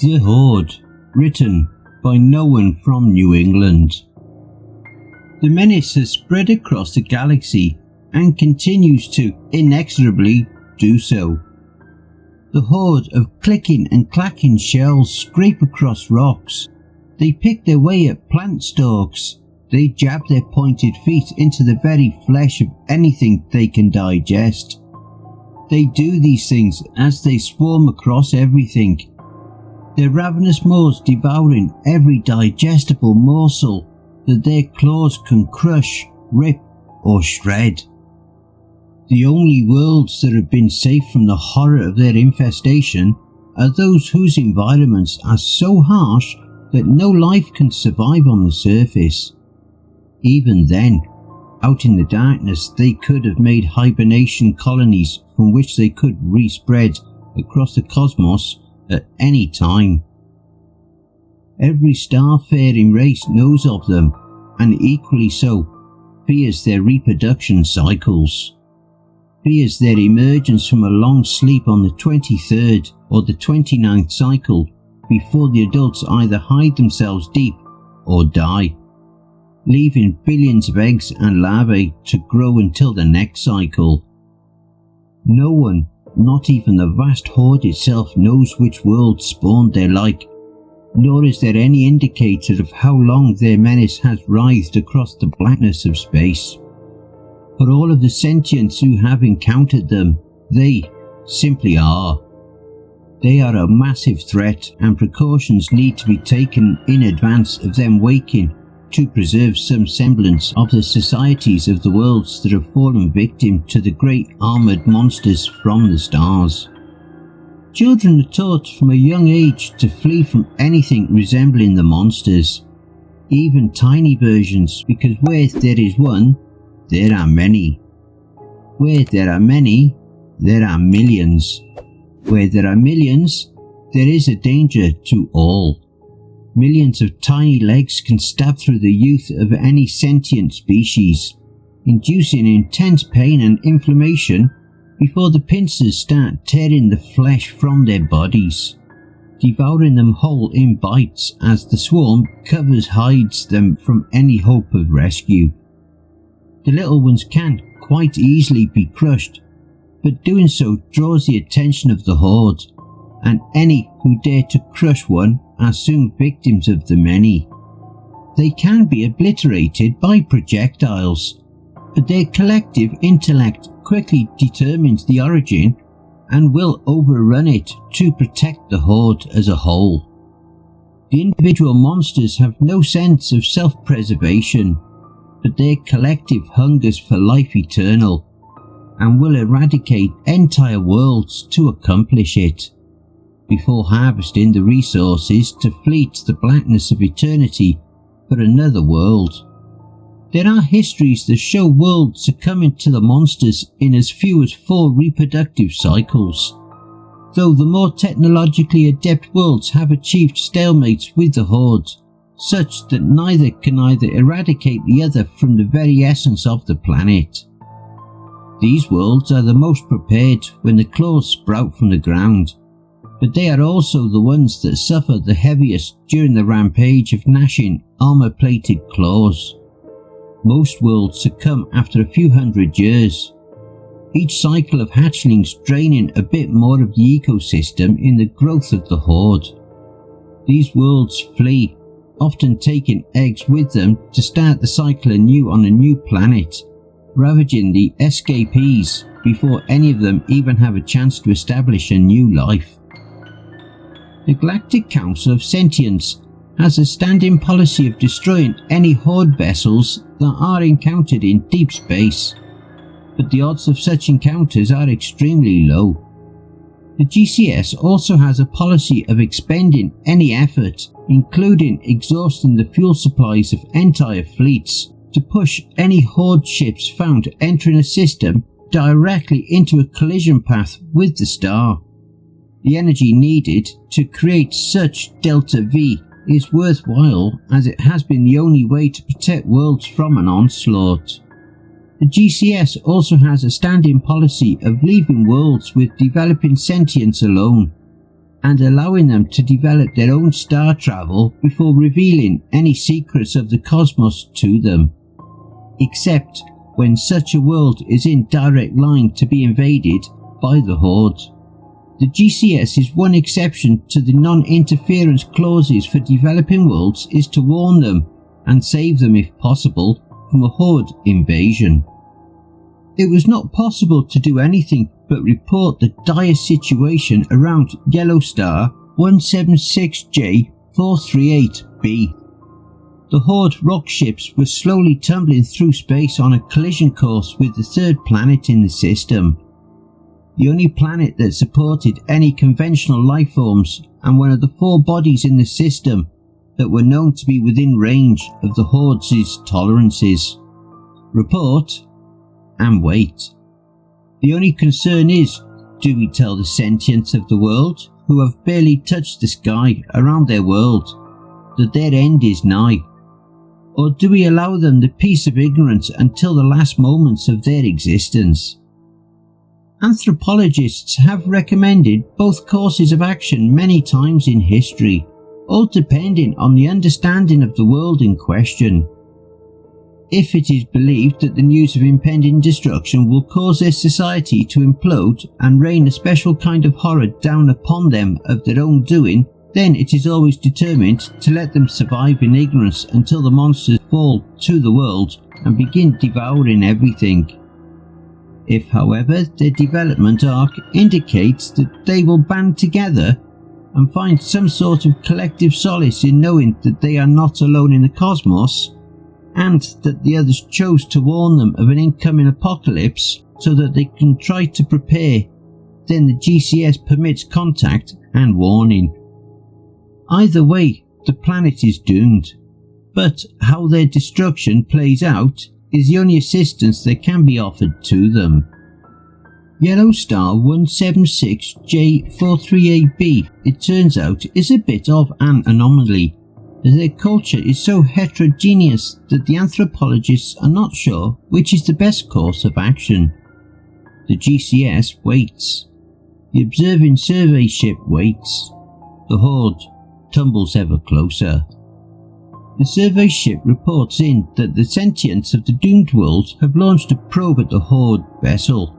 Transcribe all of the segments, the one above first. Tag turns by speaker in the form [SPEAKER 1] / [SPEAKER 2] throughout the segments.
[SPEAKER 1] The Horde, written by NoOneFromNewEngland. The menace has spread across the galaxy and continues to inexorably do so. The horde of clicking and clacking shells scrape across rocks. They pick their way up plant stalks. They jab their pointed feet into the very flesh of anything they can digest. They do these things as they swarm across everything, their ravenous maws devouring every digestible morsel that their claws can crush, rip, or shred. The only worlds that have been safe from the horror of their infestation are those whose environments are so harsh that no life can survive on the surface. Even then, out in the darkness, they could have made hibernation colonies from which they could respread across the cosmos at any time. Every star-faring race knows of them, and equally so, fears their reproduction cycles, fears their emergence from a long sleep on the 23rd or the 29th cycle before the adults either hide themselves deep or die, leaving billions of eggs and larvae to grow until the next cycle. No one, not even the vast horde itself, knows which world spawned their like, nor is there any indicator of how long their menace has writhed across the blackness of space. For all of the sentients who have encountered them, they simply are. They are a massive threat, and precautions need to be taken in advance of them waking to preserve some semblance of the societies of the worlds that have fallen victim to the great armoured monsters from the stars. Children are taught from a young age to flee from anything resembling the monsters, even tiny versions, because where there is one, there are many. Where there are many, there are millions. Where there are millions, there is a danger to all. Millions of tiny legs can stab through the youth of any sentient species, inducing intense pain and inflammation before the pincers start tearing the flesh from their bodies, devouring them whole in bites as the swarm hides them from any hope of rescue. The little ones can quite easily be crushed, but doing so draws the attention of the horde, and any who dare to crush one are soon victims of the many. They can be obliterated by projectiles, but their collective intellect quickly determines the origin and will overrun it to protect the horde as a whole. The individual monsters have no sense of self-preservation, but their collective hungers for life eternal, and will eradicate entire worlds to accomplish it, before harvesting the resources to flee to the blackness of eternity for another world. There are histories that show worlds succumbing to the monsters in as few as 4 reproductive cycles, though the more technologically adept worlds have achieved stalemates with the horde, such that neither can eradicate the other from the very essence of the planet. These worlds are the most prepared when the claws sprout from the ground, but they are also the ones that suffer the heaviest during the rampage of gnashing, armour-plated claws. Most worlds succumb after a few hundred years, each cycle of hatchlings draining a bit more of the ecosystem in the growth of the horde. These worlds flee, often taking eggs with them to start the cycle anew on a new planet, ravaging the escapees before any of them even have a chance to establish a new life. The Galactic Council of Sentience has a standing policy of destroying any horde vessels that are encountered in deep space, but the odds of such encounters are extremely low. The GCS also has a policy of expending any effort, including exhausting the fuel supplies of entire fleets, to push any horde ships found entering a system directly into a collision path with the star. The energy needed to create such Delta V is worthwhile, as it has been the only way to protect worlds from an onslaught. The GCS also has a standing policy of leaving worlds with developing sentience alone, and allowing them to develop their own star travel before revealing any secrets of the cosmos to them. Except when such a world is in direct line to be invaded by the Horde. The GCS is one exception to the non-interference clauses for developing worlds is to warn them and save them if possible from a Horde invasion. It was not possible to do anything but report the dire situation around Yellow Star 176J438b. The Horde rock ships were slowly tumbling through space on a collision course with the third planet in the system. The only planet that supported any conventional life forms and one of the 4 bodies in the system that were known to be within range of the Horde's tolerances. Report and wait. The only concern is, do we tell the sentients of the world, who have barely touched the sky around their world, that their end is nigh? Or do we allow them the peace of ignorance until the last moments of their existence? Anthropologists have recommended both courses of action many times in history, all depending on the understanding of the world in question. If it is believed that the news of impending destruction will cause their society to implode and rain a special kind of horror down upon them of their own doing, then it is always determined to let them survive in ignorance until the monsters fall to the world and begin devouring everything. If, however, their development arc indicates that they will band together and find some sort of collective solace in knowing that they are not alone in the cosmos, and that the others chose to warn them of an incoming apocalypse so that they can try to prepare, then the GCS permits contact and warning. Either way, the planet is doomed, but how their destruction plays out is the only assistance that can be offered to them. Yellow Star 176J438b, it turns out, is a bit of an anomaly, as their culture is so heterogeneous that the anthropologists are not sure which is the best course of action. The GCS waits. The observing survey ship waits. The Horde tumbles ever closer. The survey ship reports in that the sentients of the doomed world have launched a probe at the Horde vessel.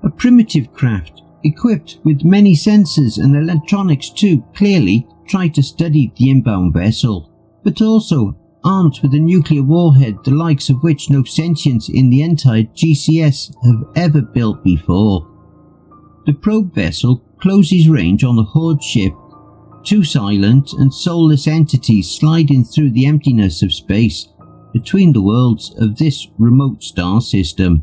[SPEAKER 1] A primitive craft, equipped with many sensors and electronics to clearly try to study the inbound vessel, but also armed with a nuclear warhead the likes of which no sentients in the entire GCS have ever built before. The probe vessel closes range on the Horde ship, 2 silent and soulless entities sliding through the emptiness of space between the worlds of this remote star system.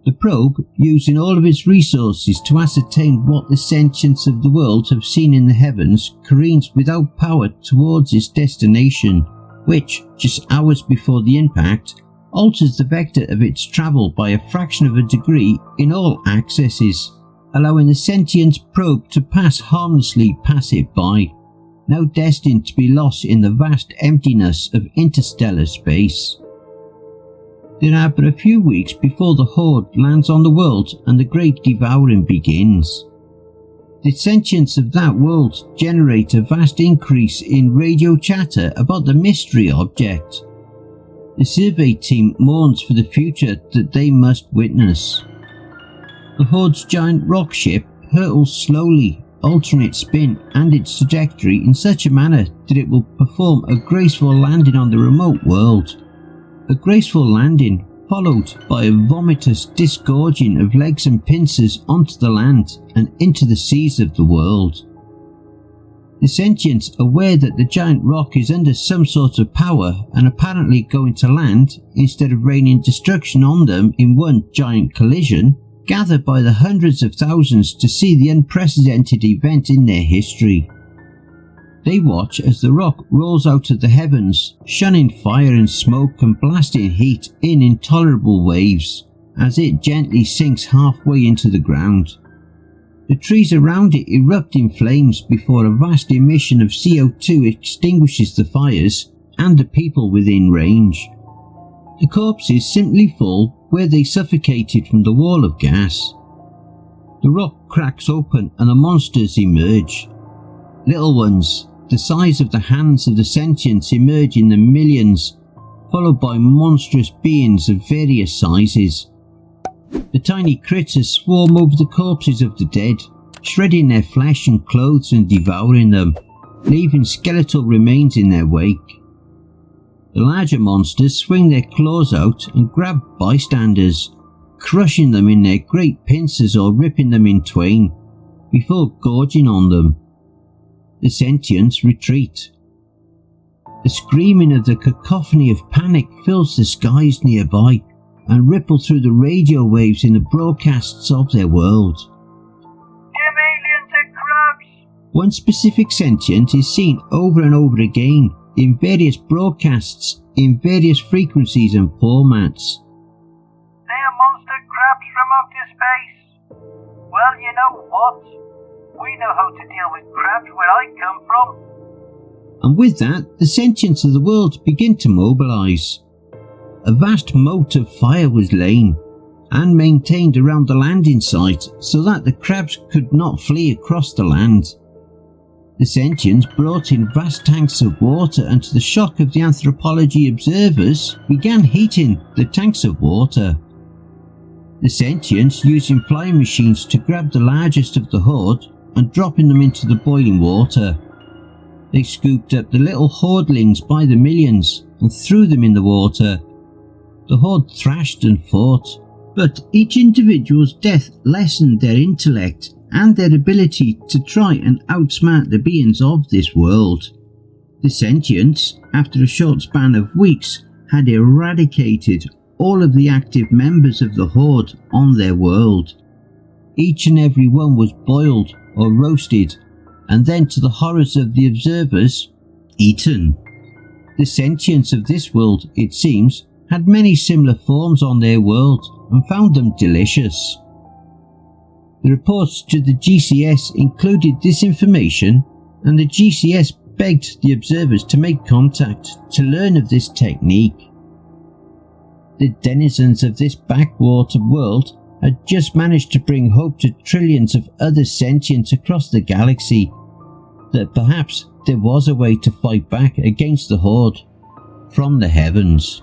[SPEAKER 1] The probe, using all of its resources to ascertain what the sentients of the world have seen in the heavens, careens without power towards its destination, which, just hours before the impact, alters the vector of its travel by a fraction of a degree in all accesses, allowing the sentient probe to pass harmlessly past it by, now destined to be lost in the vast emptiness of interstellar space. There are but a few weeks before the Horde lands on the world and the great devouring begins. The sentients of that world generate a vast increase in radio chatter about the mystery object. The survey team mourns for the future that they must witness. The Horde's giant rock ship hurtles slowly, altering its spin and its trajectory in such a manner that it will perform a graceful landing on the remote world. A graceful landing followed by a vomitous disgorging of legs and pincers onto the land and into the seas of the world. The sentients, aware that the giant rock is under some sort of power and apparently going to land instead of raining destruction on them in one giant collision, gather by the hundreds of thousands to see the unprecedented event in their history. They watch as the rock rolls out of the heavens, shunning fire and smoke and blasting heat in intolerable waves, as it gently sinks halfway into the ground. The trees around it erupt in flames before a vast emission of CO2 extinguishes the fires and the people within range. The corpses simply fall where they suffocated from the wall of gas. The rock cracks open and the monsters emerge. Little ones, the size of the hands of the sentients, emerge in the millions, followed by monstrous beings of various sizes. The tiny critters swarm over the corpses of the dead, shredding their flesh and clothes and devouring them, leaving skeletal remains in their wake. The larger monsters swing their claws out and grab bystanders, crushing them in their great pincers or ripping them in twain, before gorging on them. The sentients retreat. The screaming of the cacophony of panic fills the skies nearby and ripples through the radio waves in the broadcasts of their world.
[SPEAKER 2] Them aliens are crabs!
[SPEAKER 1] One specific sentient is seen over and over again in various broadcasts in various frequencies and formats.
[SPEAKER 2] They are monster crabs from outer space. Well, you know what? We know how to deal with crabs where I come from.
[SPEAKER 1] And with that, the sentients of the world begin to mobilise. A vast moat of fire was laid and maintained around the landing site so that the crabs could not flee across the land. The sentients brought in vast tanks of water, and to the shock of the anthropology observers, began heating the tanks of water. The sentients using flying machines to grab the largest of the horde and dropping them into the boiling water. They scooped up the little hordelings by the millions and threw them in the water. The horde thrashed and fought, but each individual's death lessened their intellect and their ability to try and outsmart the beings of this world. The sentients, after a short span of weeks, had eradicated all of the active members of the horde on their world. Each and every one was boiled or roasted, and then, to the horrors of the observers, eaten. The sentients of this world, it seems, had many similar forms on their world and found them delicious. The reports to the GCS included this information, and the GCS begged the observers to make contact to learn of this technique. The denizens of this backwater world had just managed to bring hope to trillions of other sentients across the galaxy that perhaps there was a way to fight back against the Horde from the heavens.